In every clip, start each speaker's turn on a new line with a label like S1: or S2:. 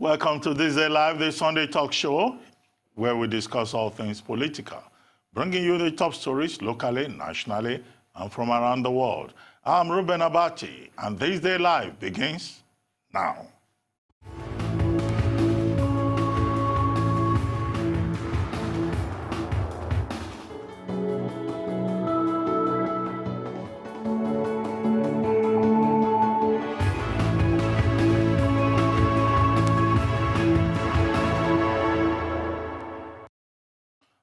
S1: Welcome to This Day Live, the Sunday talk show, where we discuss all things political, bringing you the top stories locally, nationally, and from around the world. I'm Ruben Abati, and This Day Live begins now.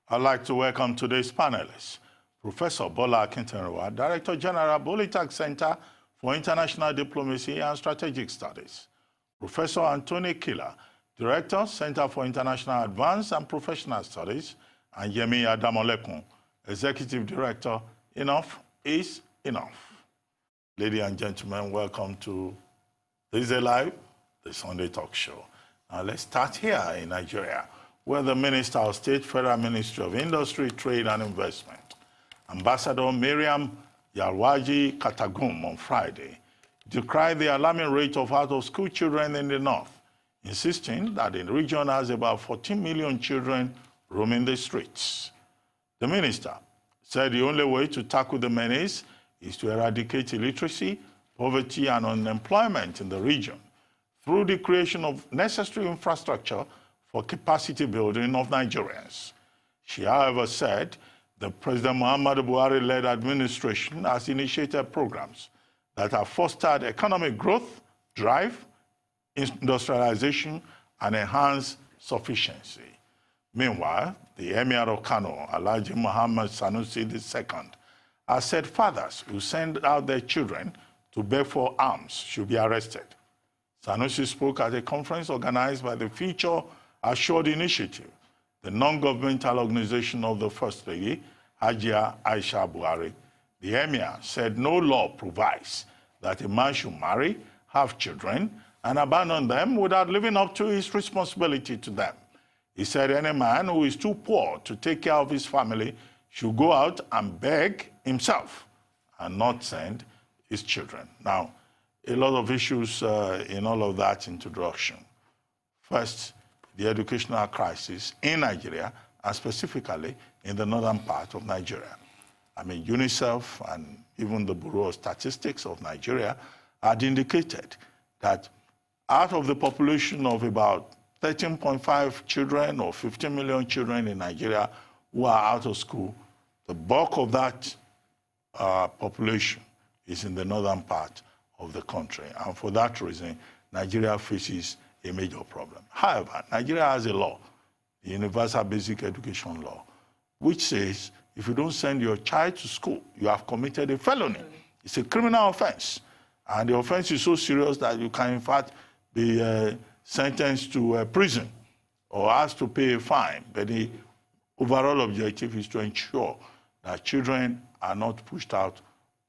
S1: I'd like to welcome today's panelists, Professor Bola Akintenrewa, Director General, Bolitag Center for International Diplomacy and Strategic Studies, Professor Anthony Killer, Director, Center for International Advanced and Professional Studies, and Yemi Adamolekun, Executive Director, Enough is Enough. Ladies and gentlemen, welcome to This Day Live, the Sunday talk show. Now let's start here in Nigeria, where the Minister of State, Federal Ministry of Industry, Trade and Investment, Ambassador Miriam Yalwaji Katagum on Friday, decried the alarming rate of out-of-school children in the north, insisting that the region has about 14 million children roaming the streets. The minister said the only way to tackle the menace is to eradicate illiteracy, poverty, and unemployment in the region through the creation of necessary infrastructure for capacity building of Nigerians. She, however, said the President Muhammadu Buhari-led administration has initiated programs that have fostered economic growth, drive, industrialization, and enhanced sufficiency. Meanwhile, the Emir of Kano, Alhaji Muhammad Sanusi II, has said fathers who send out their children to beg for alms should be arrested. Sanusi spoke at a conference organized by the Future Assured Initiative, the non-governmental organization of the First Lady, Hajia Aisha Buhari. The Emir said no law provides that a man should marry, have children, and abandon them without living up to his responsibility to them. He said any man who is too poor to take care of his family should go out and beg himself and not send his children. Now, a lot of issues in all of that introduction. First, the educational crisis in Nigeria, and specifically in the northern part of Nigeria. I mean, UNICEF and even the Bureau of Statistics of Nigeria had indicated that out of the population of about 13.5 children or 15 million children in Nigeria who are out of school, the bulk of that population is in the northern part of the country. And for that reason, Nigeria faces a major problem. However, Nigeria has a law, the Universal Basic Education Law, which says if you don't send your child to school, you have committed a felony. It's a criminal offense. And the offense is so serious that you can, in fact, be sentenced to prison or asked to pay a fine. But the overall objective is to ensure that children are not pushed out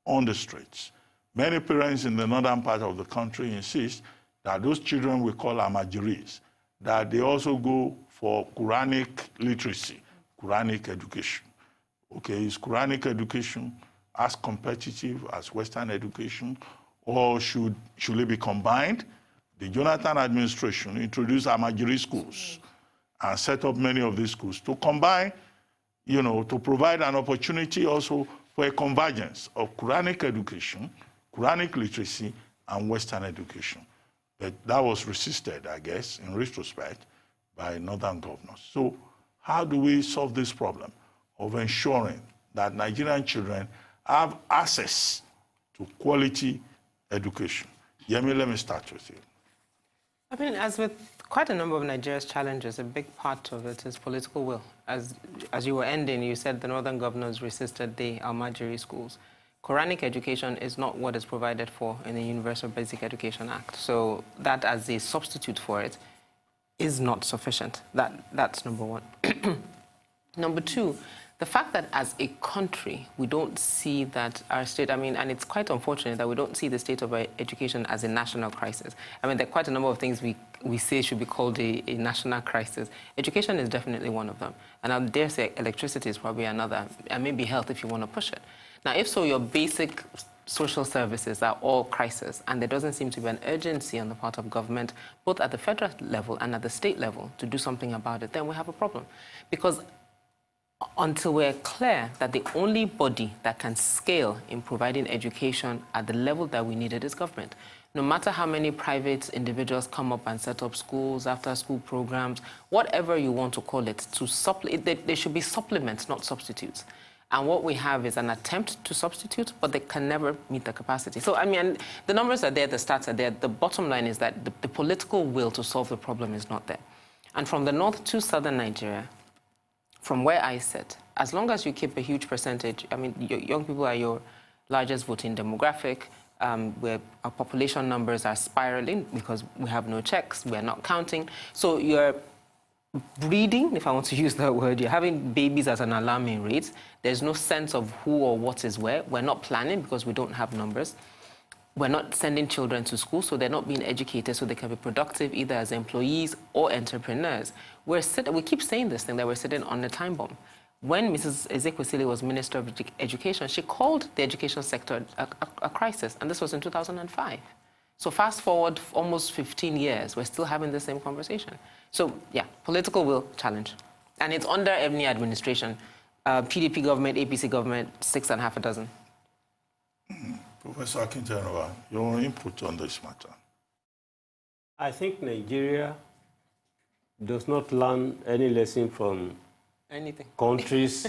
S1: on the streets. Many parents in the northern part of the country insist that those children we call ALMAJIRIS, that they also go for Quranic literacy, Quranic education. Okay, is Quranic education as competitive as Western education, or should it be combined? The Jonathan administration introduced ALMAJIRIS schools and set up many of these schools to combine, to provide an opportunity also for a convergence of Quranic education, Quranic literacy, and Western education. But that was resisted, I guess, in retrospect, by northern governors. So how do we solve this problem of ensuring that Nigerian children have access to quality education? Yemi, let me start with you.
S2: I mean, as with quite a number of Nigeria's challenges, a big part of it is political will. As you were ending, you said the northern governors resisted the Almajiri schools. Quranic education is not what is provided for in the Universal Basic Education Act. So that as a substitute for it is not sufficient. That's number one. Number two, the fact that as a country, we don't see that our state, and it's quite unfortunate that we don't see the state of our education as a national crisis. There are quite a number of things we say should be called a national crisis. Education is definitely one of them. And I dare say electricity is probably another, and maybe health if you want to push it. Now, if so, your basic social services are all crisis, and there doesn't seem to be an urgency on the part of government, both at the federal level and at the state level, to do something about it, then we have a problem. Because until we're clear that the only body that can scale in providing education at the level that we need it is government. No matter how many private individuals come up and set up schools, after-school programs, whatever you want to call it, there should be supplements, not substitutes. And what we have is an attempt to substitute, but they can never meet the capacity. So, I mean, the numbers are there, the stats are there. The bottom line is that the political will to solve the problem is not there. And from the north to southern Nigeria, from where I sit, as long as you keep a huge percentage, I mean, young people are your largest voting demographic, where our population numbers are spiraling because we have no checks, we're not counting. So you're breeding, if I want to use that word, you're having babies at an alarming rate. There's no sense of who or what is where. We're not planning because we don't have numbers. We're not sending children to school, so they're not being educated so they can be productive either as employees or entrepreneurs. We keep saying this thing, that we're sitting on a time bomb. When Mrs. Ezekwesili was Minister of Education, she called the education sector a crisis, and this was in 2005. So fast forward almost 15 years, we're still having the same conversation. So, yeah, political will, challenge. And it's under any administration. PDP government, APC government, 6 and a half a dozen.
S1: Professor Akinterenwa, your input on this matter.
S3: I think Nigeria does not learn any lesson from countries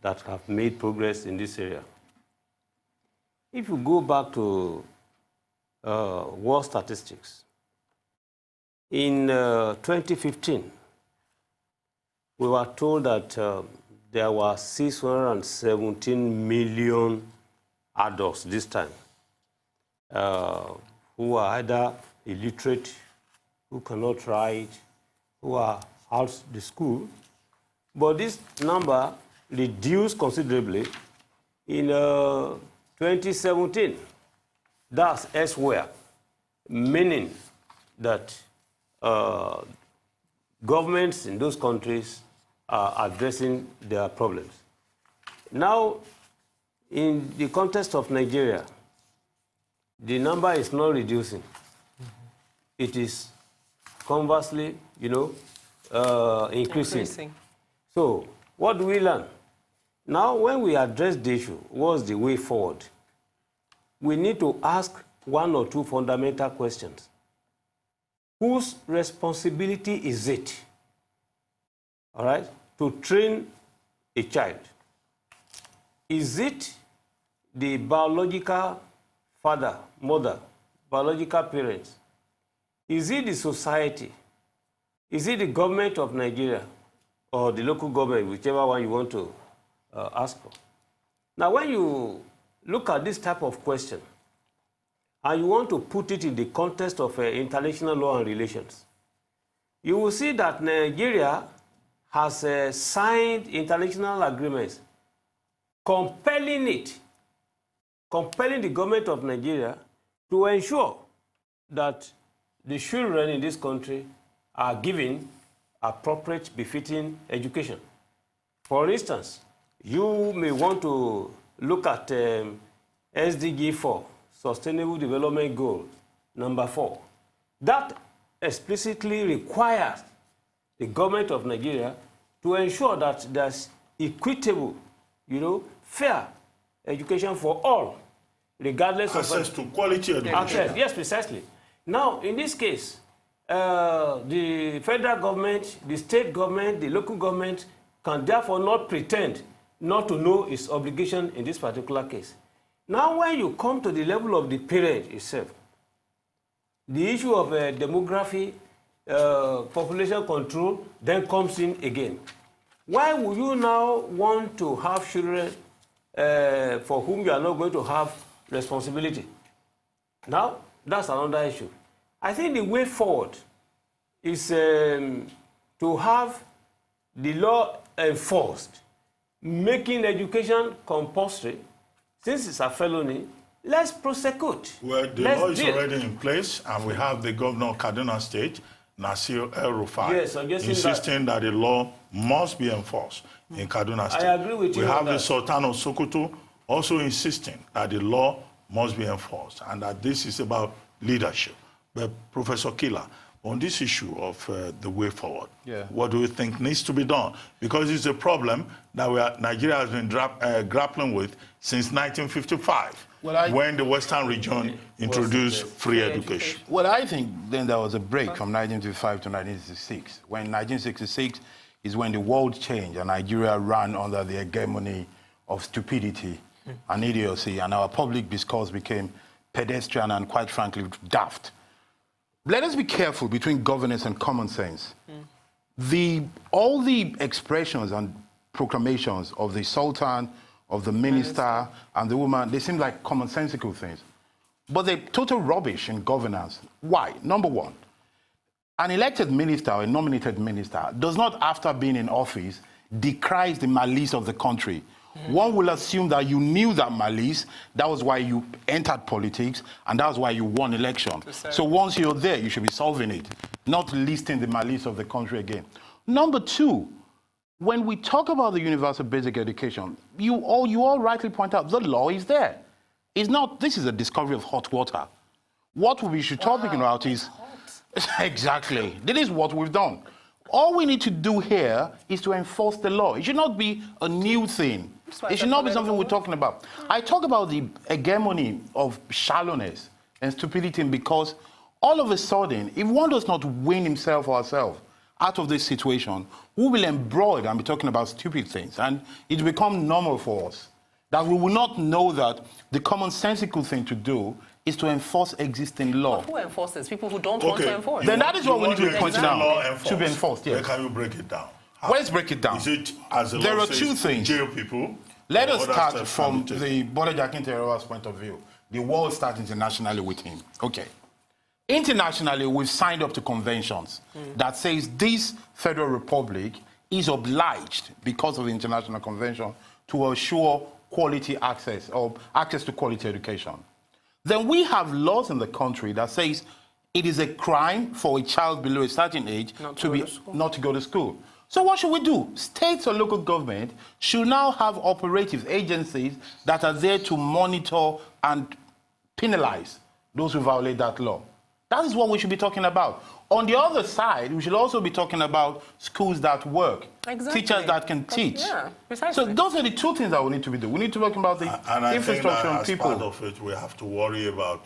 S3: that have made progress in this area. If you go back to war statistics, in 2015, we were told that there were 617 million adults this time who are either illiterate, who cannot write, who are out of the school. But this number reduced considerably in 2017. That's elsewhere, meaning that governments in those countries are addressing their problems. Now, in the context of Nigeria, the number is not reducing. It is conversely, increasing. So, what do we learn? Now, when we address the issue, what's the way forward? We need to ask one or two fundamental questions. Whose responsibility is it, all right, to train a child? Is it the biological father, mother, biological parents? Is it the society? Is it the government of Nigeria or the local government, whichever one you want to ask for? Now, when you look at this type of question, and you want to put it in the context of international law and relations, you will see that Nigeria has signed international agreements compelling the government of Nigeria to ensure that the children in this country are given appropriate, befitting education. For instance, you may want to look at SDG 4, Sustainable Development Goal, number 4. That explicitly requires the government of Nigeria to ensure that there's equitable, fair education for all, regardless of
S1: access to quality education.
S3: Access, yes, precisely. Now, in this case, the federal government, the state government, the local government can therefore not pretend not to know its obligation in this particular case. Now, when you come to the level of the parent itself, the issue of demography, population control then comes in again. Why would you now want to have children for whom you are not going to have responsibility? Now, that's another issue. I think the way forward is to have the law enforced, making education compulsory. Since it's a felony, let's prosecute.
S1: Well, the law is already in place, and we have the governor of Kaduna State, Nasir El-Rufai, insisting that the law must be enforced in Kaduna State.
S3: I agree with you.
S1: We have
S3: the
S1: Sultan of Sokoto also insisting that the law must be enforced, and that this is about leadership. But Professor Kila, on this issue of the way forward, what do you think needs to be done? Because it's a problem that Nigeria has been grappling with since 1955, when the Western region introduced free education.
S4: Well, I think then there was a break from 1955 to 1966. When 1966 is when the world changed and Nigeria ran under the hegemony of stupidity and idiocy, and our public discourse became pedestrian and, quite frankly, daft. Let us be careful between governance and common sense. All the expressions and proclamations of the Sultan, of the minister, and the woman, they seem like commonsensical things. But they're total rubbish in governance. Why? Number one, an elected minister or a nominated minister does not, after being in office, decries the malice of the country. One will assume that you knew that malice, that was why you entered politics, and that's why you won election. So once you're there, you should be solving it, not listing the malice of the country again. Number two, when we talk about the universal basic education, you all rightly point out the law is there. It's not, this is a discovery of hot water. What we should talk about is, exactly, this is what we've done. All we need to do here is to enforce the law. It should not be a new thing. It should not be something we're talking about. I talk about the hegemony of shallowness and stupidity because all of a sudden, if one does not win himself or herself out of this situation, we will embroil and be talking about stupid things. And it will become normal for us that we will not know that the commonsensical thing to do is to enforce existing law.
S2: But who enforces? People who don't want to enforce.
S4: Then that is what we need to be pointing out. To be enforced, yes.
S1: Where can you break it down?
S4: Let's break it down.
S1: Is it, as the
S4: there
S1: law
S4: are
S1: says,
S4: two things.
S1: Jail people.
S4: Let us start from the Bode Akinterewa's point of view. The world starts internationally with him. Okay. Internationally, we've signed up to conventions that says this Federal Republic is obliged, because of the international convention, to assure quality access or access to quality education. Then we have laws in the country that says it is a crime for a child below a certain age not to go to school. So what should we do? States or local government should now have operative agencies that are there to monitor and penalize those who violate that law. That is what we should be talking about. On the other side, we should also be talking about schools that work, teachers that can teach.
S2: Yeah, precisely.
S4: So those are the two things that we need to be doing. We need to talk about the infrastructure and people.
S1: As part of it, we have to worry about,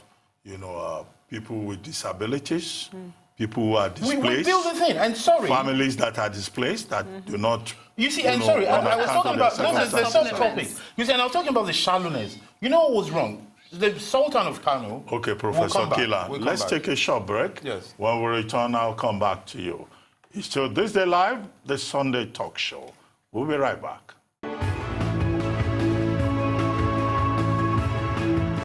S1: people with disabilities, people who are displaced.
S4: We build the thing, and sorry.
S1: Families that are displaced that do not.
S4: You see, and sorry, I was talking about the subtopic. You see, and I was talking about the shallowness. You know what was wrong? The Sultan of Kano.
S1: Okay, Professor Kila, let's take a short break.
S4: Yes.
S1: When we return, I'll come back to you. It's still Thisdaylive, the Sunday talk show. We'll be right back.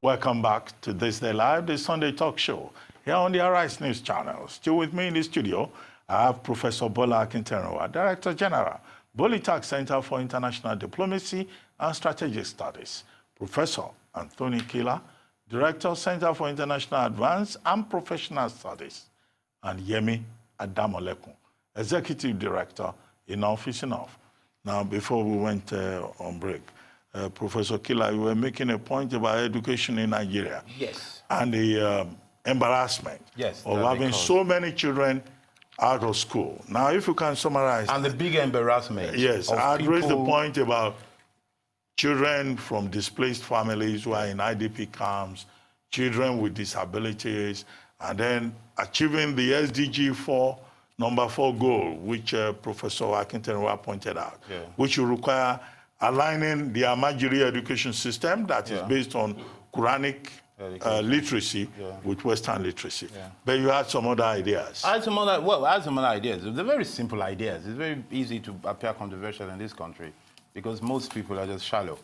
S1: Welcome back to Thisdaylive, the Sunday talk show, here on the Arise News channel. Still with me in the studio, I have Professor Bola Akinterewa, Director General, Bolitac Center for International Diplomacy and Strategic Studies. Professor Anthony Kila, Director, Center for International Advanced and Professional Studies, and Yemi Adamolekun, Executive Director in Office Enough. Now, before we went on break, Professor Kila, you were making a point about education in Nigeria.
S4: Yes.
S1: And the embarrassment of having so many children out of school. Now, if you can summarize.
S4: And the big embarrassment.
S1: Yes, I'd raise the point about children from displaced families who are in IDP camps, children with disabilities, and then achieving the SDG 4, number 4 goal, which Professor Akinterewa pointed out, which will require aligning the ALMAJIRIS education system that is based on Quranic literacy with Western literacy. But you had some other ideas.
S4: I had some other ideas. They're very simple ideas. It's very easy to appear controversial in this country, because most people are just shallow.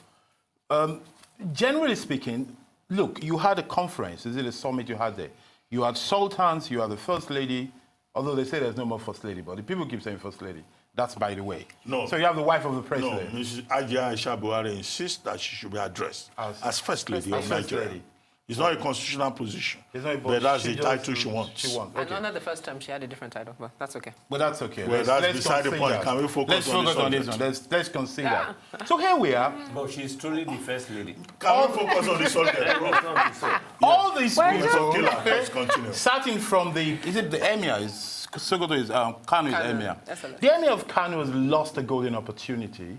S4: Generally speaking, look, you had a conference. Is it a summit you had there? You had sultans, you had the first lady, although they say there's no more first lady, but the people keep saying first lady. That's by the way. No. So you have the wife of the president.
S1: No, Mrs. Ajia Aisha Buhari insists that she should be addressed as first lady of Nigeria. It's not a constitutional position,
S4: It's not,
S1: but that's the
S4: just-
S1: title she wants.
S4: She wants.
S2: And
S4: Okay.
S2: under the first term, she had a different title, but that's okay.
S4: But that's okay.
S1: Well, that's beside the
S4: consider
S1: point.
S4: that.
S1: Can we focus
S4: Let's
S1: on the
S4: focus on this
S1: subject?
S4: one. Let's consider. So here we are.
S3: But she's truly the first lady.
S1: Can we focus on the subject?
S4: All these
S1: Professor
S4: people,
S1: Killer, let's continue.
S4: starting from is it the emir? Is Sokoto is Kano is
S2: Kano,
S4: emir.
S2: SLS.
S4: The emir of Kano has lost a golden opportunity.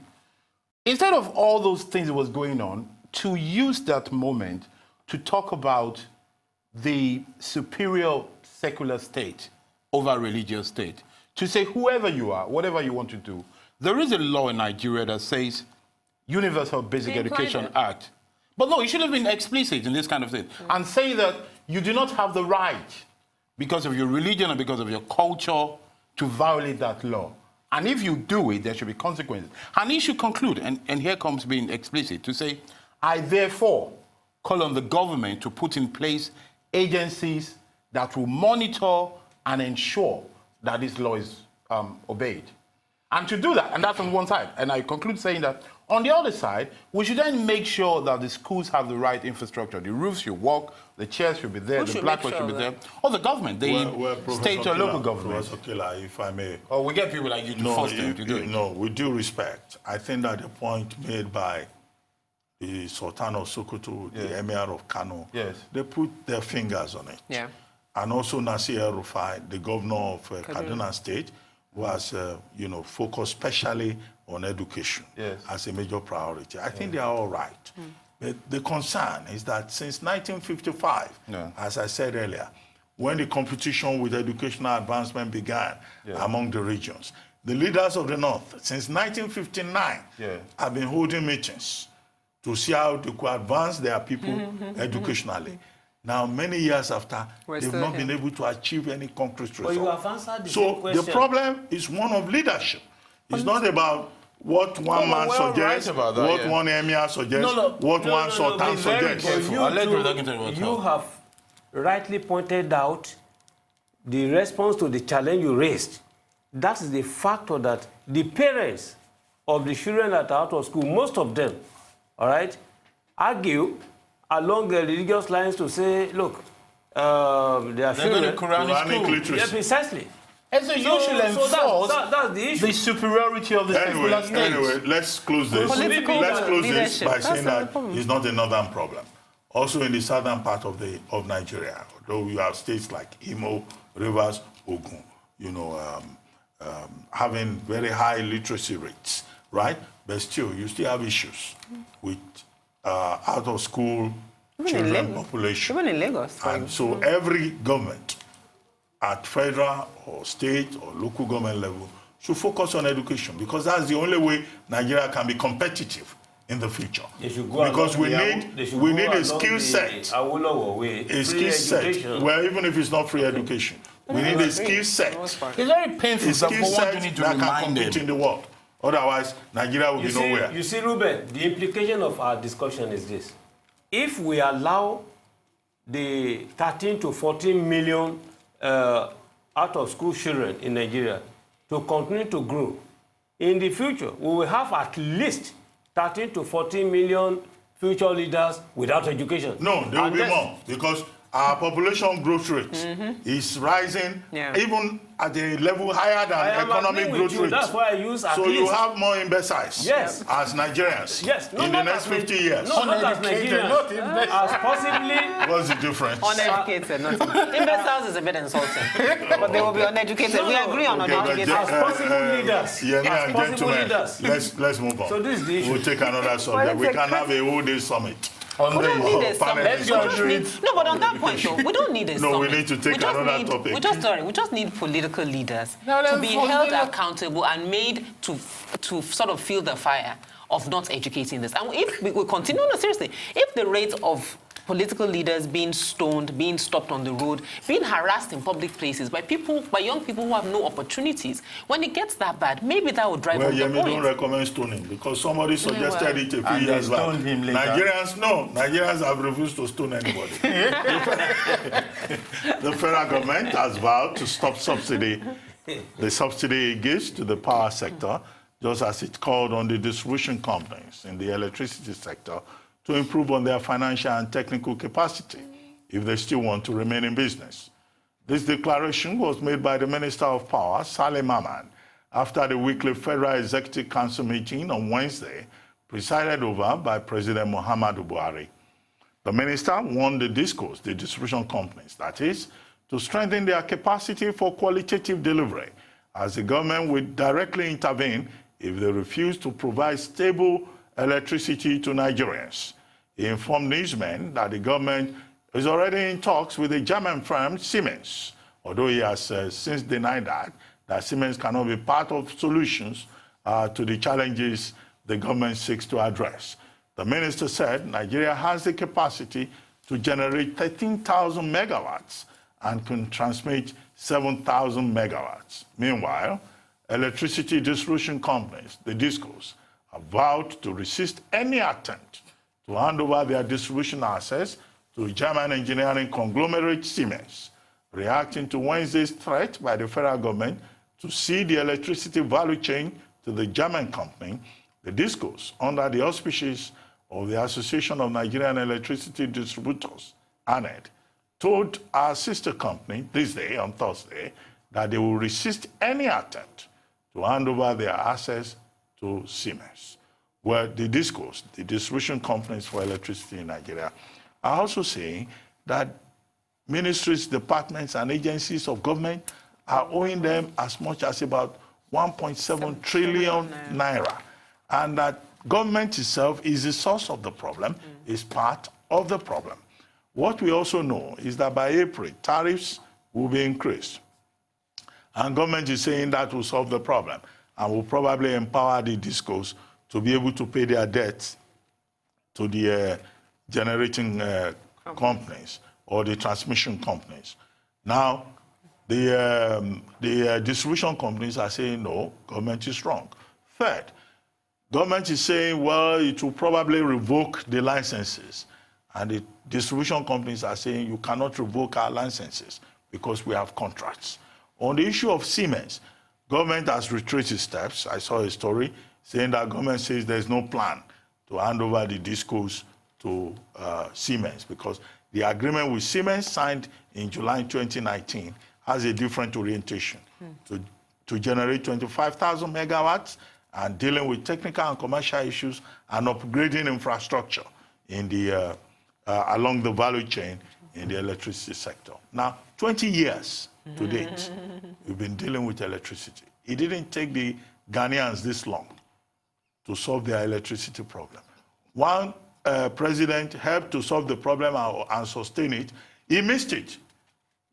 S4: Instead of all those things that was going on, to use that moment to talk about the superior secular state over religious state. To say whoever you are, whatever you want to do, there is a law in Nigeria that says Universal Basic
S2: They implied
S4: Education
S2: it.
S4: Act. But no, it should have been explicit in this kind of thing. And say that you do not have the right, because of your religion or because of your culture, to violate that law. And if you do it, there should be consequences. And he should conclude, and here comes being explicit, to say, I therefore call on the government to put in place agencies that will monitor and ensure that this law is obeyed. And to do that, and that's on one side, and I conclude saying that on the other side, we should then make sure that the schools have the right infrastructure. The roofs should work, the chairs should be there,
S2: Who
S4: the
S2: should
S4: blackboard
S2: make
S4: should be
S2: sure
S4: there.
S2: that-
S4: Or the government, the state or local government.
S1: Professor Killer, if I may.
S4: Or we get people like you to force them to do it.
S1: No, with due respect, I think that the point made by the Sultan of Sokoto, the Emir of Kano,
S4: Yes.
S1: they put their fingers on it.
S2: Yeah.
S1: And also Nasir El-Rufai, the governor of Kaduna State, who has focused specially on education
S4: Yes.
S1: as a major priority. I think they are all right. But the concern is that since 1955,
S4: Yeah.
S1: as I said earlier, when the competition with educational advancement began among the regions, the leaders of the North, since 1959, have been holding meetings to see how they could advance their people educationally. Now, many years after,
S2: We're
S1: they've
S2: still
S1: not
S2: here.
S1: been able to achieve any concrete result.
S3: But you have answered the same
S1: So
S3: question.
S1: the problem is one of leadership. It's not about what one man
S4: we're all right
S1: suggests,
S4: about that,
S1: what
S4: yeah.
S1: one emir suggests, what one sultan
S3: be very
S1: suggests.
S3: careful.
S4: I'll let
S3: You
S4: you
S3: two,
S4: look into it.
S3: you have rightly pointed out the response to the challenge you raised. That is the factor that the parents of the children that are out of school, most of them, all right, argue along the religious lines to say, look, their
S4: They're going to
S3: children...
S4: Quranic
S1: Quranic
S4: school.
S1: literacy.
S3: Yeah, precisely.
S4: And so you should enforce
S3: that's the issue.
S4: the superiority of the secular state.
S1: Anyway, let's close this.
S2: Political
S1: Let's close this
S2: leadership.
S1: by
S2: That's
S1: saying
S2: the
S1: that
S2: problem.
S1: it's not a northern problem. Also in the southern part of Nigeria, although you have states like Imo, Rivers, Ogun, having very high literacy rates, right? But still, you still have issues with out of school
S2: Even in
S1: children
S2: Lagos.
S1: population.
S2: Even in Lagos.
S1: And so every government at federal or state or local government level should focus on education, because that's the only way Nigeria can be competitive in the future.
S3: They should go
S1: Because
S3: along
S1: we need a skill set.
S3: Awolowo way,
S1: A
S3: free
S1: skill set.
S3: education.
S1: Well, even if it's not free education, we need a skill set.
S4: It's very painful,
S1: A
S4: but
S1: skill
S4: for what
S1: set
S4: you need to
S1: that can
S4: remind
S1: compete in
S4: them.
S1: the world. Otherwise, Nigeria will be nowhere.
S3: You see, Ruben, the implication of our discussion is this. If we allow the 13 to 14 million out-of-school children in Nigeria to continue to grow, in the future, we will have at least 13 to 14 million future leaders without education.
S1: No, there will be
S3: Unless-
S1: more, because our population growth rate is rising even at a level higher than
S3: I am
S1: economic
S3: agreeing with
S1: growth
S3: you.
S1: rate.
S3: That's why I use at
S1: So
S3: least.
S1: you have more imbeciles
S3: Yes.
S1: as Nigerians
S3: Yes, no,
S1: in the
S3: not
S1: next
S3: as
S1: 50
S3: Nige-
S1: years.
S3: No, not as
S4: Uneducated,
S3: Nigerians.
S4: not imbeciles.
S3: As possibly
S1: What's the difference?
S2: Uneducated, not imbeciles is a bit insulting. But they will be uneducated.
S3: No,
S2: we
S3: no.
S2: agree on
S1: Okay, but
S2: uneducated.
S3: as possible leaders.
S1: Yeah,
S3: As
S1: and
S3: possible
S1: gentlemen,
S3: leaders.
S1: let's move on.
S3: So this is the issue.
S1: We'll take another subject. We can have a whole day summit.
S2: We don't need a
S1: panelists.
S2: summit.
S1: Let's
S2: We just need- No, but on that point, though, we don't need a
S1: No, we
S2: summit.
S1: need to take
S2: just
S1: another
S2: need-
S1: topic.
S2: We just need political leaders
S4: No,
S2: to
S4: let's
S2: be
S4: force
S2: held
S4: them.
S2: accountable and made to sort of feel the fire of not educating this. And if we continue, no, seriously, if the rate of political leaders being stoned, being stopped on the road, being harassed in public places by young people who have no opportunities, when it gets that bad, maybe that will drive
S1: Well,
S2: home the
S1: Yemi don't
S2: point.
S1: recommend stoning because somebody suggested
S2: well.
S1: it a few
S4: And they
S1: years back.
S4: stoned him later.
S1: Nigerians have refused to stone anybody. The federal government has vowed to stop subsidy, the subsidy it gives to the power sector, just as it called on the distribution companies in the electricity sector to improve on their financial and technical capacity if they still want to remain in business. This declaration was made by the Minister of Power, Saleh Mahmoud, after the weekly Federal Executive Council meeting on Wednesday, presided over by President Muhammadu Buhari. The minister warned the discos, the distribution companies, that is, to strengthen their capacity for qualitative delivery, as the government will directly intervene if they refuse to provide stable electricity to Nigerians. He informed newsmen that the government is already in talks with the German firm Siemens, although he has since denied that Siemens cannot be part of solutions to the challenges the government seeks to address. The minister said Nigeria has the capacity to generate 13,000 megawatts and can transmit 7,000 megawatts. Meanwhile, electricity distribution companies, the DISCOs, have vowed to resist any attempt to hand over their distribution assets to German engineering conglomerate Siemens, reacting to Wednesday's threat by the federal government to cede the electricity value chain to the German company. The DISCOs, under the auspices of the Association of Nigerian Electricity Distributors, ANED, told our sister company Thisday on Thursday that they will resist any attempt to hand over their assets to Siemens. Well, the DISCOs, the distribution companies for electricity in Nigeria, are also saying that ministries, departments, and agencies of government are owing them as much as about 1.7 trillion naira, and that government itself is the source of the problem, is part of the problem. What we also know is that by April, tariffs will be increased. And government is saying that will solve the problem and will probably empower the DISCOs to be able to pay their debts to the generating companies or the transmission companies. Now, the distribution companies are saying, no, government is wrong. Third, government is saying, well, it will probably revoke the licenses. And the distribution companies are saying, you cannot revoke our licenses because we have contracts. On the issue of Siemens, government has retraced steps. I saw a story saying that government says there's no plan to hand over the DISCOs to Siemens because the agreement with Siemens signed in July 2019 has a different orientation to generate 25,000 megawatts and dealing with technical and commercial issues and upgrading infrastructure in the, along the value chain in the electricity sector. Now, 20 years to date, we've been dealing with electricity. It didn't take the Ghanaians this long to solve their electricity problem. One president helped to solve the problem and sustain it. He missed it.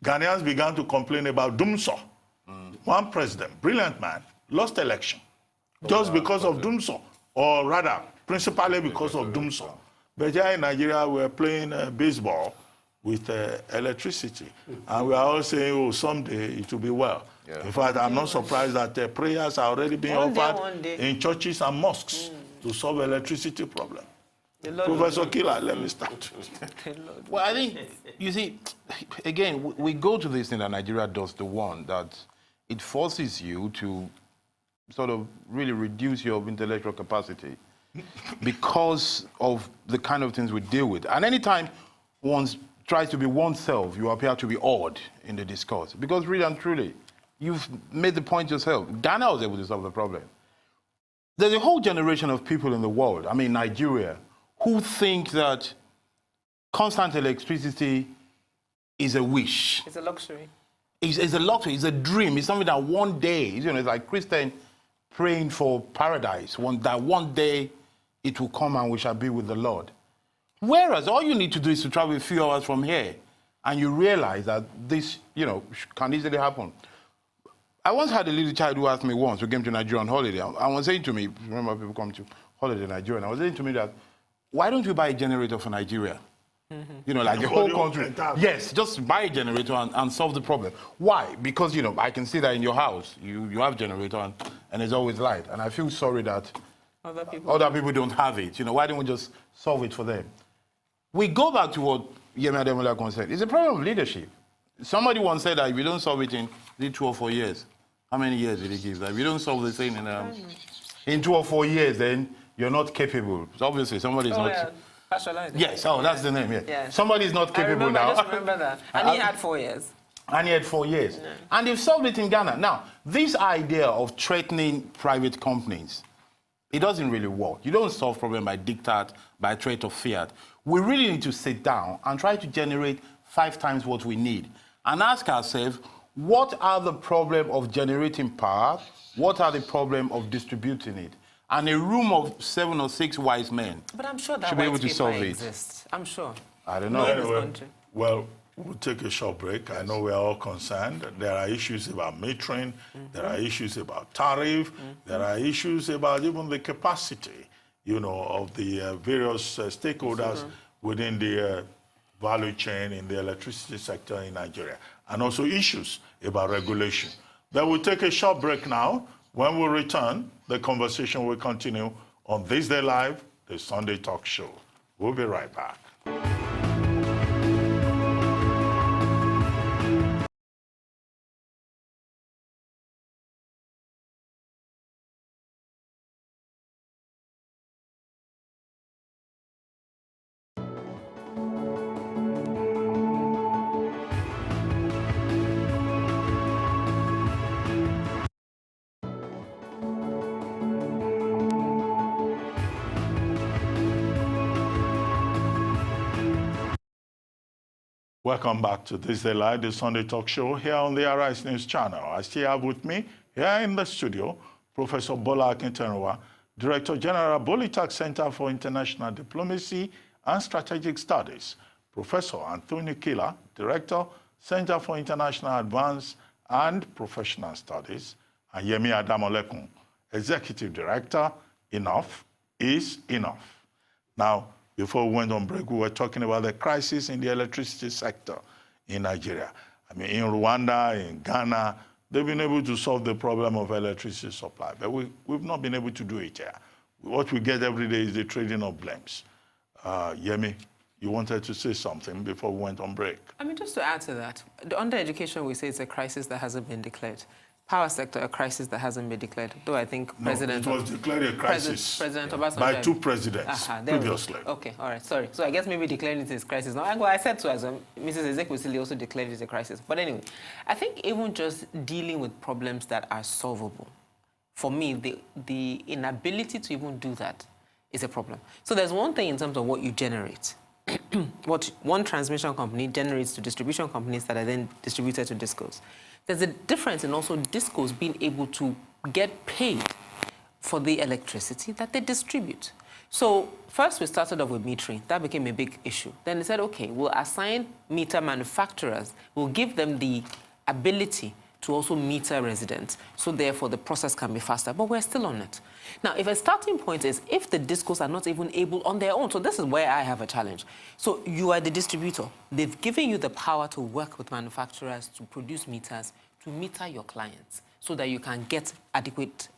S1: Ghanaians began to complain about Dumso. One president, brilliant man, lost election just because of Dumso, or rather, principally because of Dumso. But here in Nigeria, we're playing baseball with electricity. And we are all saying, oh, someday it will be well. Yeah. In fact, I'm not surprised that prayers are already being offered in churches and mosques to solve electricity problem. Professor Killer, let me start.
S4: Well, I think, you see, again, we go to this thing that Nigeria does, the one that it forces you to sort of really reduce your intellectual capacity because of the kind of things we deal with. And anytime one tries to be oneself, you appear to be odd in the discourse. Because really and truly, you've made the point yourself. Ghana was able to solve the problem. There's a whole generation of people in the world, I mean Nigeria, who think that constant electricity is a wish.
S2: It's a luxury.
S4: It's a luxury, it's a dream. It's something that one day, you know, it's like Christian praying for paradise, that one day it will come and we shall be with the Lord. Whereas all you need to do is to travel a few hours from here and you realize that this, you know, can easily happen. I once had a little child who asked me once, who came to Nigeria on holiday, I was saying to me, remember people come to holiday in Nigeria, and I was saying to me that, why don't you buy a generator for Nigeria? You know, like the whole country. Yes, just buy a generator and solve the problem. Why? Because, you know, I can see that in your house, you have a generator and it's always light. And I feel sorry that other people don't have it. You know, why don't we just solve it for them? We go back to what Yemi Ademola said. It's a problem of leadership. Somebody once said that if you don't solve it in 2 or 4 years, how many years did he give? That if you don't solve the thing in 2 or 4 years, then you're not capable. So obviously, somebody's not. Yeah.
S2: Fashola.
S4: Yes, oh, that's the name, yeah.
S2: Yeah.
S4: Somebody is not capable now.
S2: I just remember that. And he had 4 years.
S4: And he had 4 years.
S2: Yeah.
S4: And they've solved it in Ghana. Now, this idea of threatening private companies, it doesn't really work. You don't solve problem by diktat, by threat of fiat. We really need to sit down and try to generate 5 times what we need and ask ourselves, what are the problem of generating power? What are the problem of distributing it? And a room of 7 or 6 wise men
S2: But I'm sure that
S4: should be able
S2: white
S4: to
S2: paper
S4: solve
S2: exists. I'm sure.
S4: I don't know.
S2: in this
S1: Anyway,
S2: country.
S1: well, we'll take a short break. I know we are all concerned. There are issues about metering. There are issues about tariff. There are issues about even the capacity, of the various stakeholders within the value chain in the electricity sector in Nigeria, and also issues about regulation. But we'll take a short break now. When we return, the conversation will continue on This Day Live, the Sunday talk show. We'll be right back. Welcome back to This Day Live, the Sunday talk show here on the Arise News channel. I still have with me here in the studio Professor Bola Akintoye, Director General, Bolitag Center for International Diplomacy and Strategic Studies, Professor Anthony Kila, Director, Center for International Advanced and Professional Studies, and Yemi Adamolekun, Executive Director, Enough is Enough. Now, before we went on break, we were talking about the crisis in the electricity sector in Nigeria. I mean, in Rwanda, in Ghana, they've been able to solve the problem of electricity supply, but we've not been able to do it here. What we get every day is the trading of blames. Yemi, you wanted to say something before we went on break.
S2: I mean, just to add to that, under education, we say it's a crisis that hasn't been declared. Power sector, a crisis that hasn't been declared. Though I think President...
S1: No, it was declared a crisis
S2: President Obasanjo
S1: by 2 presidents previously.
S2: Okay, all right, sorry. So I guess maybe declaring it is a crisis. Now, I said so as Mrs. Ezekwesili also declared it as a crisis. But anyway, I think even just dealing with problems that are solvable, for me, the inability to even do that is a problem. So there's one thing in terms of what you generate. What one transmission company generates to distribution companies that are then distributed to discos. There's a difference in also discos being able to get paid for the electricity that they distribute. So first we started off with metering. That became a big issue. Then they said, okay, we'll assign meter manufacturers. We'll give them the ability to also meter residents. So therefore the process can be faster, but we're still on it. Now, if a starting point is if the discos are not even able on their own, so this is where I have a challenge. So you are the distributor. They've given you the power to work with manufacturers to produce meters, to meter your clients so that you can get adequate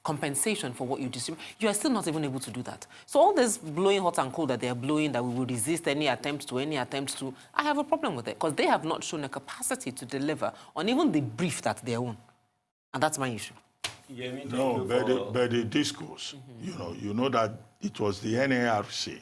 S2: compensation for what you distribute. You are still not even able to do that. So all this blowing hot and cold that they are blowing, that we will resist any attempts to, I have a problem with it because they have not shown a capacity to deliver on even the brief that they own. And that's my issue.
S1: No, but the discourse, you know that it was the NARC,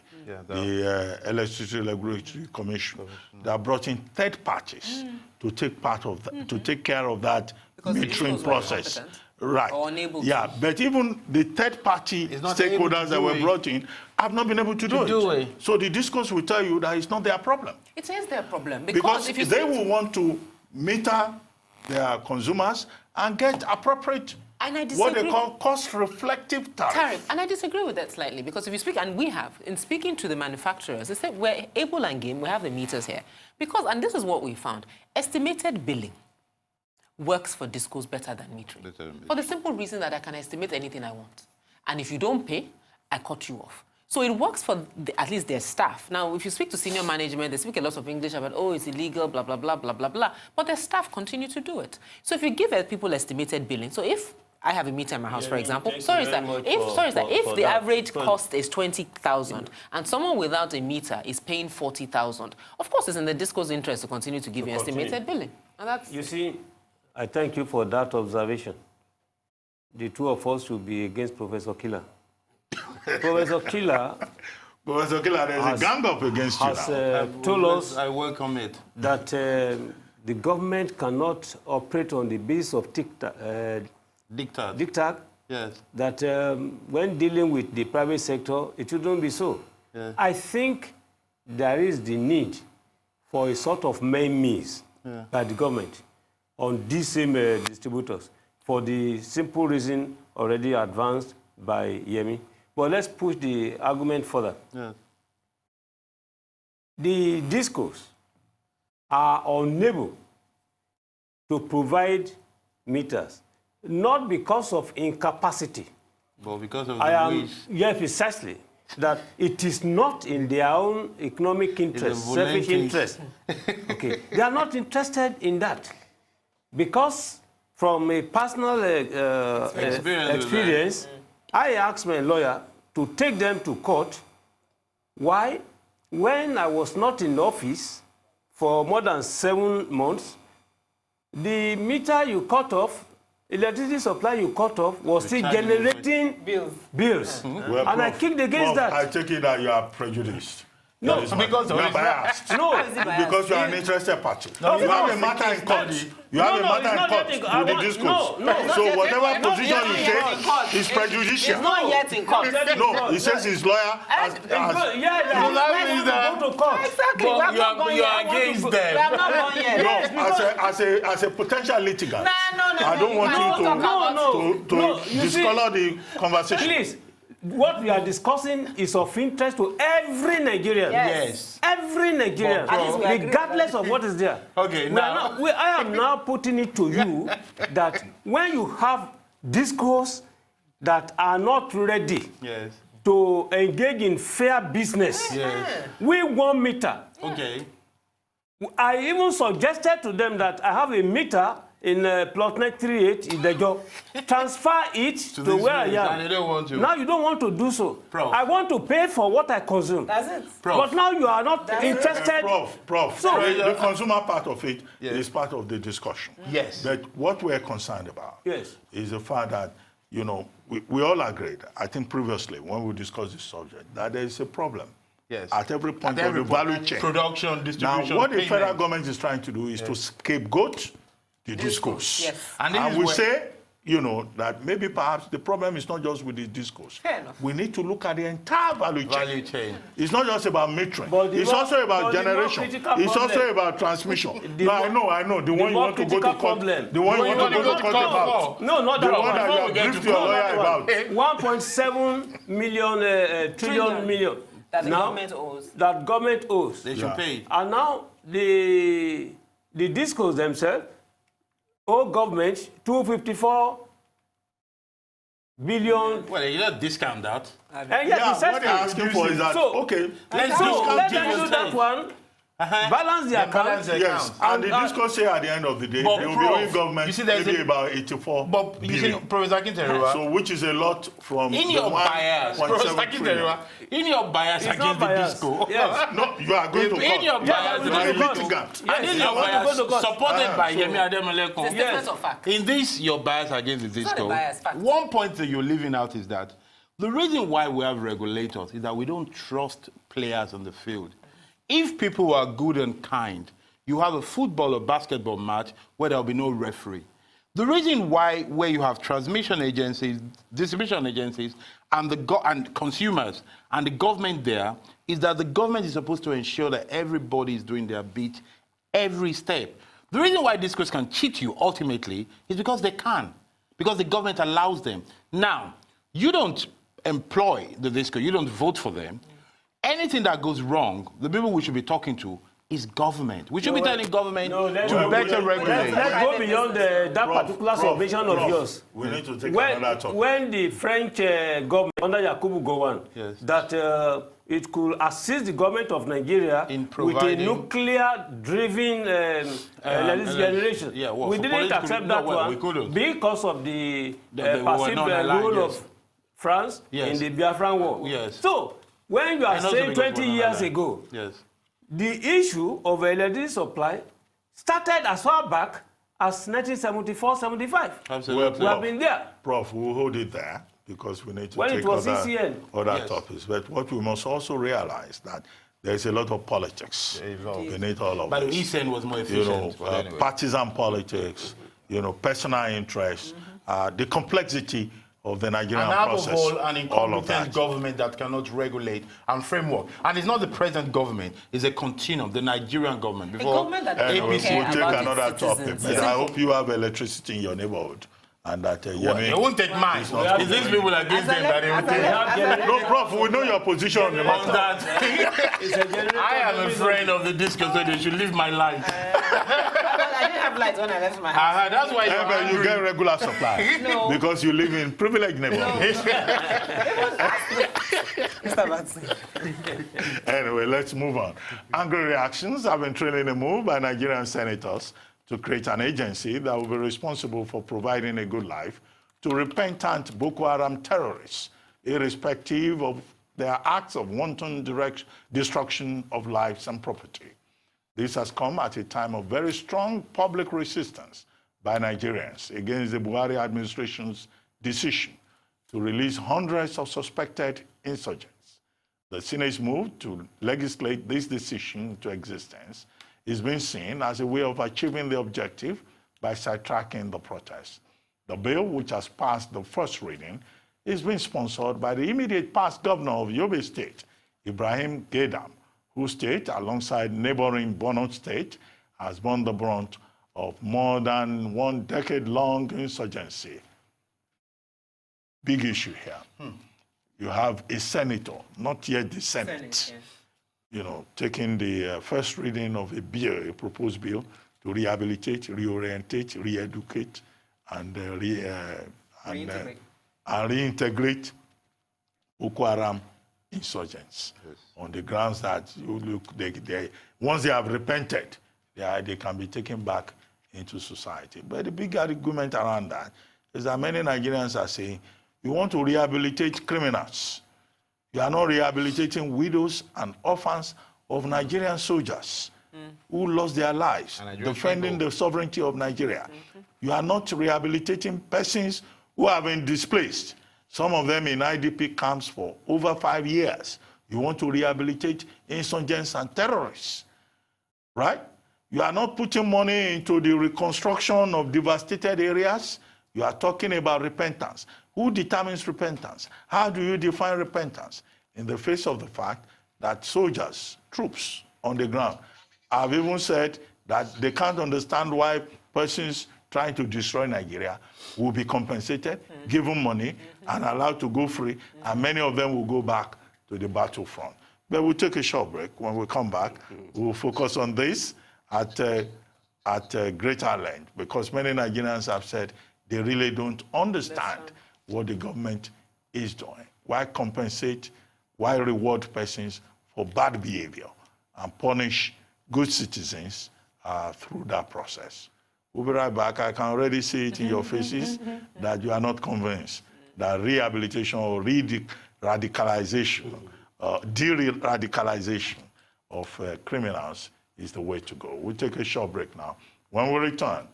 S1: the Electricity Regulatory Commission, that brought in third parties to take part of that, to take care of that metering process. Right.
S2: Or unable
S1: to. But even the third-party stakeholders that were brought in have not been able to do it. So the discourse will tell you that it's not their problem.
S2: It is their problem.
S1: Because if they will want to meter their consumers and get appropriate, what they call cost-reflective tariff.
S2: And I disagree with that slightly, because if you speak, and we have, in speaking to the manufacturers, they said we're able and game, we have the meters here. Because, and this is what we found, estimated billing works for discos better than metering. For the simple reason that I can estimate anything I want. And if you don't pay, I cut you off. So it works for at least their staff. Now, if you speak to senior management, they speak a lot of English about, oh, it's illegal, blah, blah, blah, blah, blah, blah. But their staff continue to do it. So if you give people estimated billing, so if I have a meter in my house, for example, if the average cost is 20,000 and someone without a meter is paying 40,000, of course it's in the disco's interest to continue to give you estimated billing. And that's...
S3: You see, I thank you for that observation. The two of us should be against Professor Kila. Professor Kila
S1: Professor Killer, there's a gang up against you now.
S3: Told us
S4: I welcome it.
S3: that the government cannot operate on the basis of diktat.
S4: Yes.
S3: That when dealing with the private sector, it shouldn't be so.
S4: Yeah.
S3: I think there is the need for a sort of mainmise by the government on these same distributors for the simple reason already advanced by Yemi. But let's push the argument further.
S4: Yeah.
S3: The discos are unable to provide meters, not because of incapacity.
S4: But because of the wish.
S3: Yes, precisely. That it is not in their own economic interest, selfish interest. Okay, they are not interested in that. Because from a personal experience, I asked my lawyer to take them to court. Why? When I was not in office for more than 7 months, the meter you cut off, electricity supply you cut off, was still generating bills.
S1: Well,
S3: and I kicked against that.
S1: I take it that you are prejudiced.
S3: No,
S1: because you are biased.
S3: No,
S1: Because you are an interested party. You have a matter in court. You have a matter in court with the discourse. So whatever position you take is prejudicial.
S2: It's not yet in court.
S1: No, he says his lawyer has
S2: Exactly. We
S3: But
S2: have not gone
S4: you
S2: yet.
S4: are against them.
S2: We have not gone yet.
S1: no, as a potential litigant.
S2: No.
S1: I don't want you to discolor the conversation.
S3: Please, what we are discussing is of interest to every Nigerian.
S2: Yes.
S3: Every Nigerian, regardless of what is there.
S4: Okay, now.
S3: I am now putting it to you that when you have discourse that are not ready to engage in fair business, we want meter.
S4: Okay.
S3: I even suggested to them that I have a meter in plotnet 38 in the job. Transfer it to where I am.
S4: And they don't want to.
S3: Now you don't want to do so.
S4: Prof.
S3: I want to pay for what I consume.
S2: That's it.
S4: Prof.
S3: But now you are not interested.
S1: Prof.
S3: So,
S1: the consumer part of it is part of the discussion.
S4: Yes.
S1: But what we're concerned about is the fact that, you know, we all agreed, I think previously when we discussed this subject, that there is a problem.
S4: Yes.
S1: At every point of the value chain.
S4: Production, distribution,
S1: Now, what the federal
S4: payment.
S1: government is trying to do is to scapegoat the discourse.
S2: Yes.
S1: And we say, you know, that maybe perhaps the problem is not just with the discourse.
S2: Fair enough.
S1: We need to look at the entire value chain. It's not just about metering.
S3: But
S1: It's also about generation. It's also about transmission. No, I know. The one you want to go to court. The one you want to go to court about.
S3: No, not
S1: The
S3: that
S1: one that you have briefed your lawyer about.
S3: 1.7 million, trillion million.
S2: That the
S3: now,
S2: government owes.
S3: That government owes.
S4: They should pay it.
S3: And now the discos themselves owe government 254 billion.
S4: Well, you don't discount that.
S3: And
S1: Yeah, what they're asking for is that, okay,
S3: let them do that one. Balance the account.
S1: yes, and the discourse say at the end of the day,
S4: But
S1: they will be
S4: Prof,
S1: owing government
S4: you see, there's
S1: maybe
S4: a-
S1: about 84
S4: But you see,
S1: billion.
S4: Professor Akinterewa,
S1: So which is a lot from
S4: in
S1: the
S4: your bias,
S1: 1.7
S4: Professor
S1: trillion.
S4: Akinterewa, in your bias
S3: It's
S4: against
S3: not
S4: the
S3: bias.
S4: disco,
S3: Yes.
S1: No, you are going to
S4: in
S1: court.
S4: your bias,
S1: You are a
S3: going to court.
S1: litigant.
S4: and in
S3: Yes,
S4: your
S3: I want to
S4: bias
S3: go to court.
S4: supported by
S1: So-
S4: Yemi Ademoleku.
S2: It's
S3: Yes.
S2: difference of fact.
S4: In this, your bias against the
S2: not a
S4: disco,
S2: bias, fact.
S4: one point that you're leaving out is that the reason why we have regulators is that we don't trust players on the field. If people are good and kind, you have a football or basketball match where there'll be no referee. The reason why where you have transmission agencies, distribution agencies, and and consumers and the government there is that the government is supposed to ensure that everybody is doing their bit every step. The reason why discos can cheat you ultimately is because they can, because the government allows them. Now, you don't employ the disco, you don't vote for them. Anything that goes wrong, the people we should be talking to is government. We should be telling government to better regulate.
S3: Let's go beyond that particular submission of yours.
S1: We need to take another talk.
S3: When the French government under Yakubu Gowon,
S4: Yes.
S3: that it could assist the government of Nigeria
S4: In
S3: with a
S4: providing-
S3: nuclear-driven generation.
S4: yeah, well,
S3: we
S4: for
S3: didn't
S4: political-
S3: accept
S4: no,
S3: that
S4: well, we
S3: one
S4: couldn't.
S3: because of the
S4: They were
S3: passive
S4: not aligned,
S3: role
S4: yes.
S3: of France
S4: Yes.
S3: in the Biafran War.
S4: Yes.
S3: So, when you are
S4: And also
S3: saying
S4: because
S3: 20
S4: we're not
S3: years
S4: aligned.
S3: ago,
S4: Yes.
S3: the issue of electricity supply started as far back as 1974-75.
S4: Absolutely.
S3: We have been there.
S1: Prof, we'll hold it there because we need to
S3: When it
S1: take
S3: was
S1: other
S3: ECN.
S1: topics. But what we must also realize that there's a lot of politics beneath all of
S4: But the
S1: this.
S4: ECN was more efficient.
S1: Partisan politics, personal interests, the complexity of the Nigerian
S4: And above
S1: process.
S4: all, an
S1: all of
S4: incompetent
S1: that.
S4: government that cannot regulate and framework. And it's not the present government, it's a continuum, the Nigerian government. Before
S2: government that doesn't
S1: Anyway,
S2: care
S1: we'll take
S2: about its
S1: another topic.
S2: citizens.
S1: But I hope you have electricity in your neighborhood. And that
S4: They won't take mine.
S1: not
S4: Is these people against them that they will take?
S1: No, Prof, we know your position on the
S4: On
S1: matter.
S4: that, I am a friend of the disco, so they should leave my life.
S2: I didn't have lights when I left my house.
S4: That's why
S1: But you get regular supply.
S2: No.
S1: Because you live in privileged neighborhoods.
S2: Mr. Batson.
S1: Anyway, let's move on. Angry reactions have been trailing a move by Nigerian senators to create an agency that will be responsible for providing a good life to repentant Boko Haram terrorists, irrespective of their acts of wanton destruction of lives and property. This has come at a time of very strong public resistance by Nigerians against the Buhari administration's decision to release hundreds of suspected insurgents. The Senate's move to legislate this decision into existence is being seen as a way of achieving the objective by sidetracking the protests. The bill, which has passed the first reading, is being sponsored by the immediate past governor of Yobe State, Ibrahim Gaidam, whose state, alongside neighboring Borno State, has borne the brunt of more than 1 decade-long insurgency. Big issue here. You have a senator, not yet the Senate, taking the first reading of a bill, a proposed bill, to rehabilitate, reorientate, re-educate, and reintegrate Boko Haram insurgents on the grounds that once they have repented, they can be taken back into society. But the big argument around that is that many Nigerians are saying, you want to rehabilitate criminals. You are not rehabilitating widows and orphans of Nigerian soldiers who lost their lives defending the sovereignty of Nigeria. You are not rehabilitating persons who have been displaced, some of them in IDP camps for over 5 years. You want to rehabilitate insurgents and terrorists, right? You are not putting money into the reconstruction of devastated areas. You are talking about repentance. Who determines repentance? How do you define repentance? In the face of the fact that soldiers, troops on the ground, have even said that they can't understand why persons trying to destroy Nigeria will be compensated, given money, and allowed to go free, and many of them will go back to the battlefront. But we'll take a short break. When we come back, we'll focus on this at greater length, because many Nigerians have said they really don't understand what the government is doing. Why compensate, why reward persons for bad behavior and punish good citizens through that process? We'll be right back. I can already see it in your faces that you are not convinced that rehabilitation or radicalization, de-radicalization of criminals is the way to go. We'll take a short break now. When we return,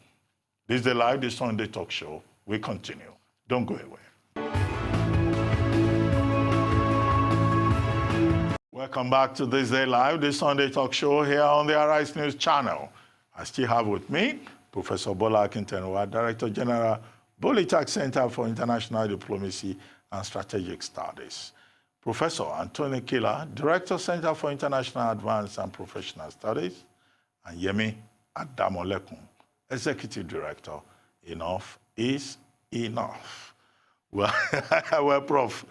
S1: this is the live, the Sunday talk show. We continue. Don't go away. Welcome back to This Day Live, the Sunday talk show here on the Arise News channel. I still have with me Professor Bola Akintenwa, Director General, Bolitag Center for International Diplomacy and Strategic Studies. Professor Anthony Kila, Director, Center for International Advanced and Professional Studies, and Yemi Adamolekun, Executive Director. Enough is enough. Well, well, Prof,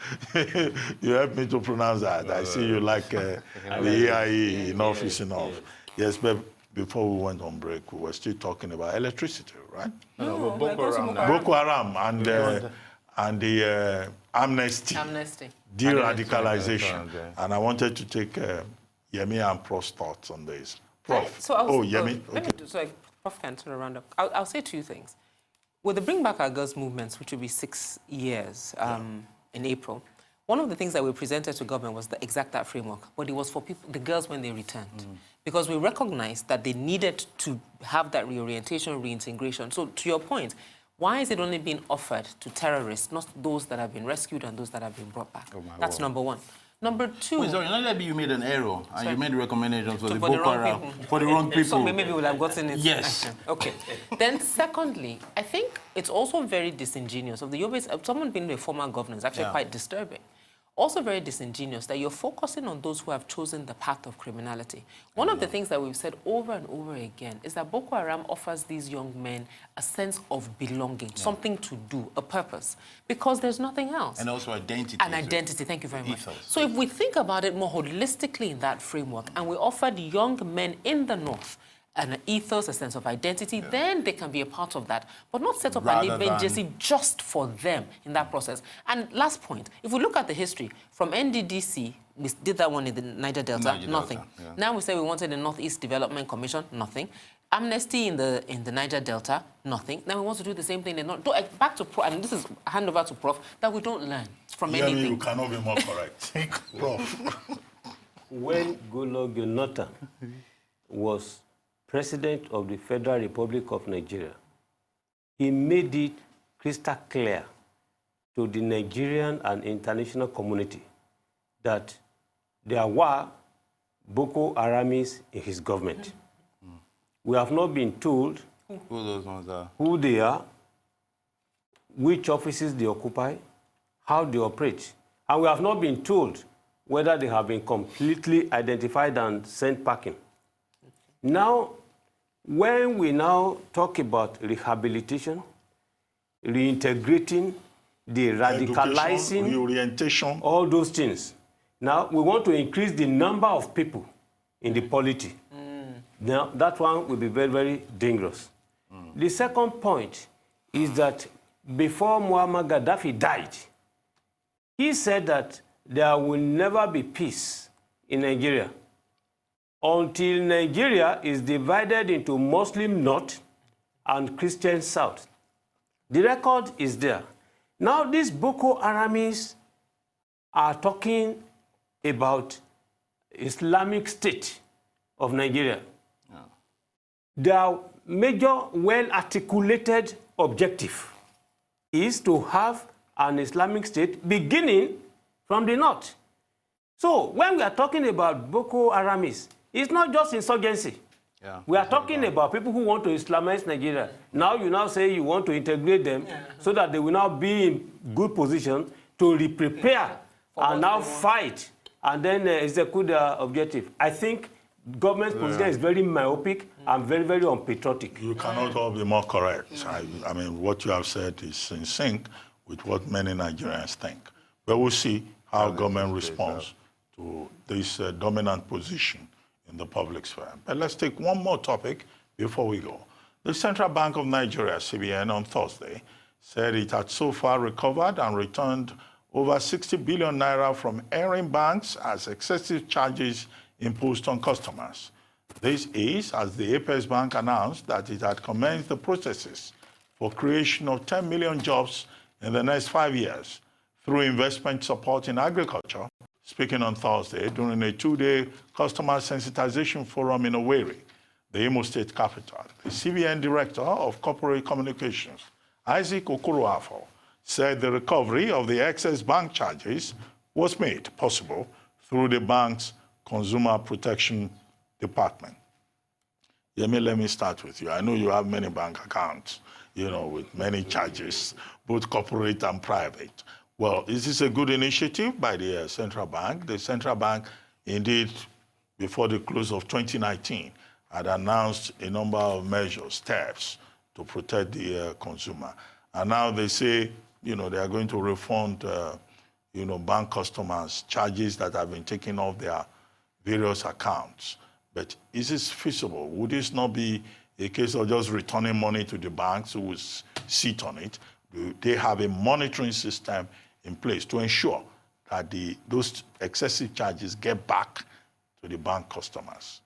S1: you helped me to pronounce that. I see you like the EIE, enough is enough. Yes, but before we went on break, we were still talking about electricity, right?
S4: No, Boko Haram.
S1: Boko Haram and the amnesty. De-radicalization. And I wanted to take Yemi and Prof's thoughts on this. Prof.
S2: Yemi. Okay. So Prof can turn around. I'll say 2 things. With the Bring Back Our Girls movements, which will be 6 years in April, one of the things that we presented to government was the exact that framework, but it was for people, the girls when they returned. Because we recognized that they needed to have that reorientation, reintegration. So to your point, Why is it only being offered to terrorists, not those that have been rescued and those that have been brought back? That's number one. Number two...
S4: Wait, sorry, not that you made an error and you made recommendations for the
S2: for the
S4: Boko
S2: wrong
S4: Haram.
S2: people.
S4: For the wrong people.
S2: So maybe we'll have gotten it.
S4: Yes.
S2: Okay. Then secondly, I think it's also very disingenuous of the Yobis. Someone being a former governor is actually quite disturbing. Also very disingenuous that you're focusing on those who have chosen the path of criminality. One of the things that we've said over and over again is that Boko Haram offers these young men a sense of belonging, something to do, a purpose, because there's nothing else.
S4: And also identity.
S2: An identity, thank you very much.
S4: Ethos.
S2: So if we think about it more holistically in that framework, and we offered young men in the North an ethos, a sense of identity, then they can be a part of that, but not set up an agency just for them in that process. And last point, if we look at the history, from NDDC, we did that one in the Niger Delta, nothing. Now we say we wanted the Northeast Development Commission, nothing. Amnesty in the Niger Delta, nothing. Now we want to do the same thing. Back to Prof, and this is a handover to Prof, that we don't learn from anything.
S1: You cannot be more correct. Prof.
S3: When Goodluck Jonathan was President of the Federal Republic of Nigeria, he made it crystal clear to the Nigerian and international community that there were Boko Haramis in his government. We have not been told
S4: Who those ones are?
S3: who they are, which offices they occupy, how they operate. And we have not been told whether they have been completely identified and sent packing. Now, when we now talk about rehabilitation, reintegrating, de-radicalizing,
S1: reorientation,
S3: all those things, now we want to increase the number of people in the polity. Now, that one will be very, very dangerous. The second point is that before Muammar Gaddafi died, he said that there will never be peace in Nigeria until Nigeria is divided into Muslim North and Christian South. The record is there. Now, these Boko Haramis are talking about Islamic State of Nigeria. Their major, well-articulated objective is to have an Islamic State beginning from the north. So when we are talking about Boko Haramis, it's not just insurgency. We are talking about people who want to Islamize Nigeria. Now you now say you want to integrate them so that they will now be in good position to re-prepare and now fight and then execute their objective. I think government's position is very myopic and very, very unpatriotic.
S1: You cannot all be more correct. I mean, what you have said is in sync with what many Nigerians think. But we'll see how government responds to this dominant position in the public sphere. But let's take one more topic before we go. The Central Bank of Nigeria, CBN, on Thursday said it had so far recovered and returned over 60 billion naira from erring banks as excessive charges imposed on customers. This is as the Apex Bank announced that it had commenced the processes for creation of 10 million jobs in the next 5 years through investment support in agriculture. Speaking on Thursday during a two-day customer sensitization forum in Owerri, the Imo State capital, the CBN Director of Corporate Communications, Isaac Okoroafo, said the recovery of the excess bank charges was made possible through the bank's Consumer Protection Department. Yemi, let me start with you. I know you have many bank accounts, with many charges, both corporate and private. Well, is this a good initiative by the central bank? The central bank, indeed, before the close of 2019, had announced a number of measures, steps to protect the consumer. And now they say, they are going to refund, bank customers charges that have been taken off their various accounts. But is this feasible? Would this not be a case of just returning money to the banks who will sit on it? Do they have a monitoring system in place to ensure that those excessive charges get back to the bank customers?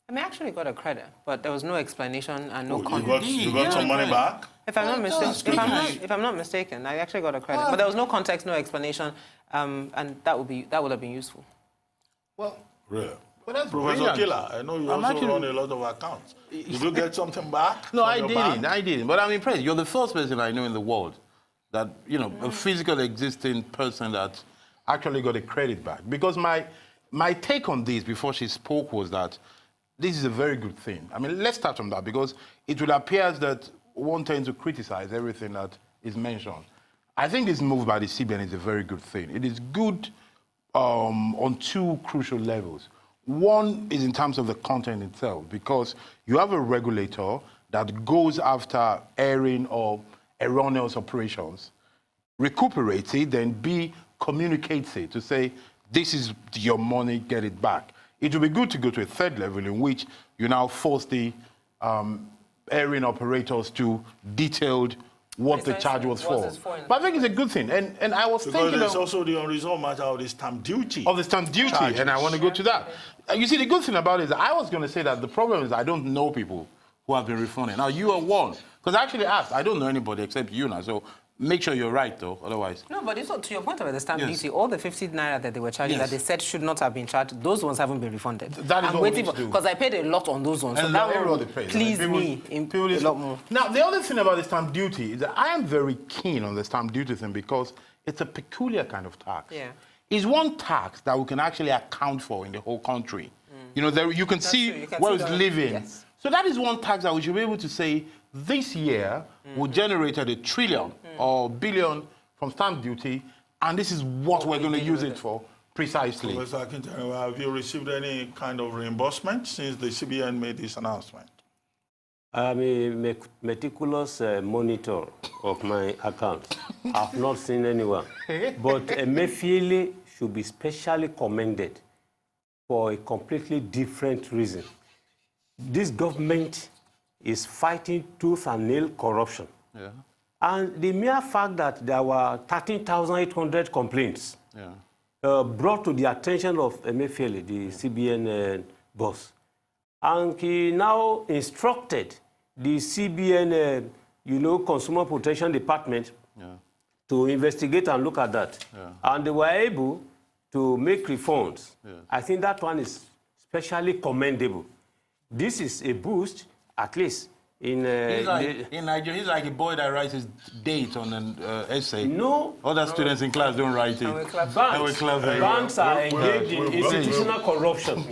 S2: I actually got a credit, but there was no explanation and no context.
S1: You got some money back?
S2: If I'm not mistaken, I actually got a credit, but there was no context, no explanation, and that would have been useful.
S4: Well,
S1: really?
S4: But that's
S1: Professor
S4: brilliant.
S1: Killer, I know you also run a lot of accounts. Did you get something back?
S4: No,
S1: from
S4: I
S1: your
S4: didn't.
S1: bank?
S4: I didn't. But I'm impressed. You're the first person I know in the world that, you know, a physical existing person that actually got a credit back. Because my take on this before she spoke was that this is a very good thing. I mean, let's start from that because it will appear that one tends to criticize everything that is mentioned. I think this move by the CBN is a very good thing. It is good on two crucial levels. One is in terms of the content itself, because you have a regulator that goes after airing of erroneous operations, recuperates it, then B, communicates it to say, this is your money, get it back. It will be good to go to a third level in which you now force the airing operators to detailed what the charge was for. But I think it's a good thing. And I was thinking
S1: there's also the unresolved matter of the stamp duty.
S4: of the stamp duty,
S1: charges.
S4: and I want to go to that. You see, the good thing about it is that I was going to say that the problem is I don't know people who have been refunded. Now, you are one. Because I actually asked, I don't know anybody except you now, so make sure you're right, though, otherwise.
S2: No, but it's not, to your point about the stamp
S4: Yes.
S2: duty, all the 50 naira that they were charging
S4: Yes.
S2: that they said should not have been charged, those ones haven't been refunded.
S4: That is
S2: I'm
S4: what we
S2: waiting
S4: need
S2: for,
S4: to do.
S2: because I paid a lot on those ones. So
S4: And
S2: that
S4: everybody
S2: one
S4: pays.
S2: please
S4: People-
S2: me
S4: people
S2: a lot more.
S4: Now, the other thing about the stamp duty is that I am very keen on the stamp duty thing because it's a peculiar kind of tax.
S2: Yeah.
S4: It's one tax that we can actually account for in the whole country. You know, there, you can
S2: That's
S4: see
S2: true. You can
S4: where
S2: see
S4: it's
S2: that.
S4: living.
S2: Yes.
S4: So that is one tax that we should be able to say this year we generated $1 trillion or billion from stamp duty, and this is what we're going to use it for precisely.
S1: Professor Akintayo, have you received any kind of reimbursement since the CBN made this announcement?
S3: I'm a meticulous monitor of my account. I've not seen anyone. But Emefiele should be specially commended for a completely different reason. This government is fighting tooth and nail corruption.
S4: Yeah.
S3: And the mere fact that there were 13,800 complaints brought to the attention of Emefiele, the CBN boss. And he now instructed the CBN, Consumer Protection Department to investigate and look at that. And they were able to make refunds. I think that one is especially commendable. This is a boost, at least, in
S4: Nigeria, he's like a boy that writes his date on an essay.
S3: No.
S4: Other students in class don't write it.
S2: And we clap.
S3: Banks are engaged in institutional corruption.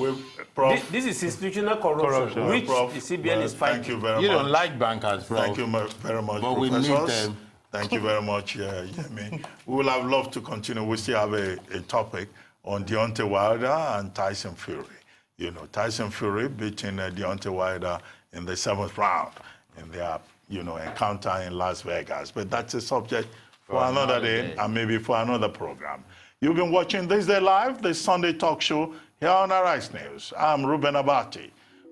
S3: This is institutional corruption, which the CBN is fighting.
S1: Thank you very much.
S4: You don't like bankers, bro.
S1: Thank you very much,
S4: But we
S1: professors.
S4: need them.
S1: Thank you very much, Yemi. We would have loved to continue. We still have a topic on Deontay Wilder and Tyson Fury. You know, Tyson Fury beating Deontay Wilder in the 7th round in their, encounter in Las Vegas. But that's a subject for another day and maybe for another program. You've been watching This Day Live, the Sunday talk show here on Arise News. I'm Ruben Abati.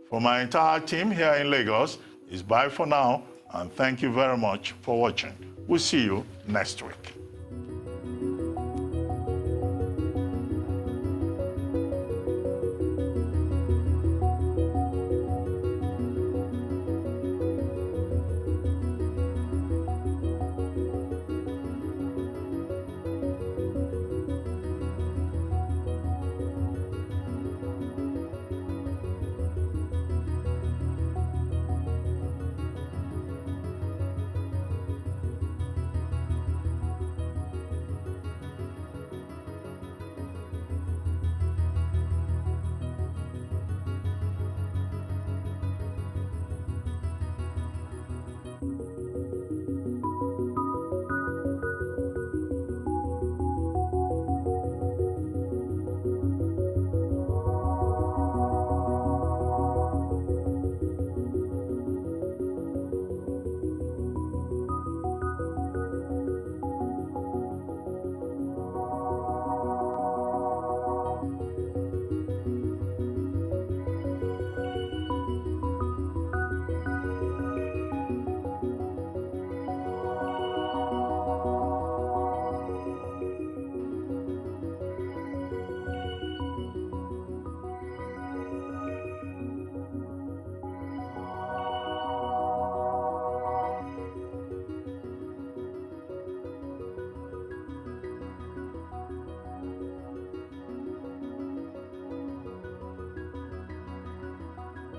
S1: For my entire team here in Lagos, it's bye for now, and thank you very much for watching. We'll see you next week.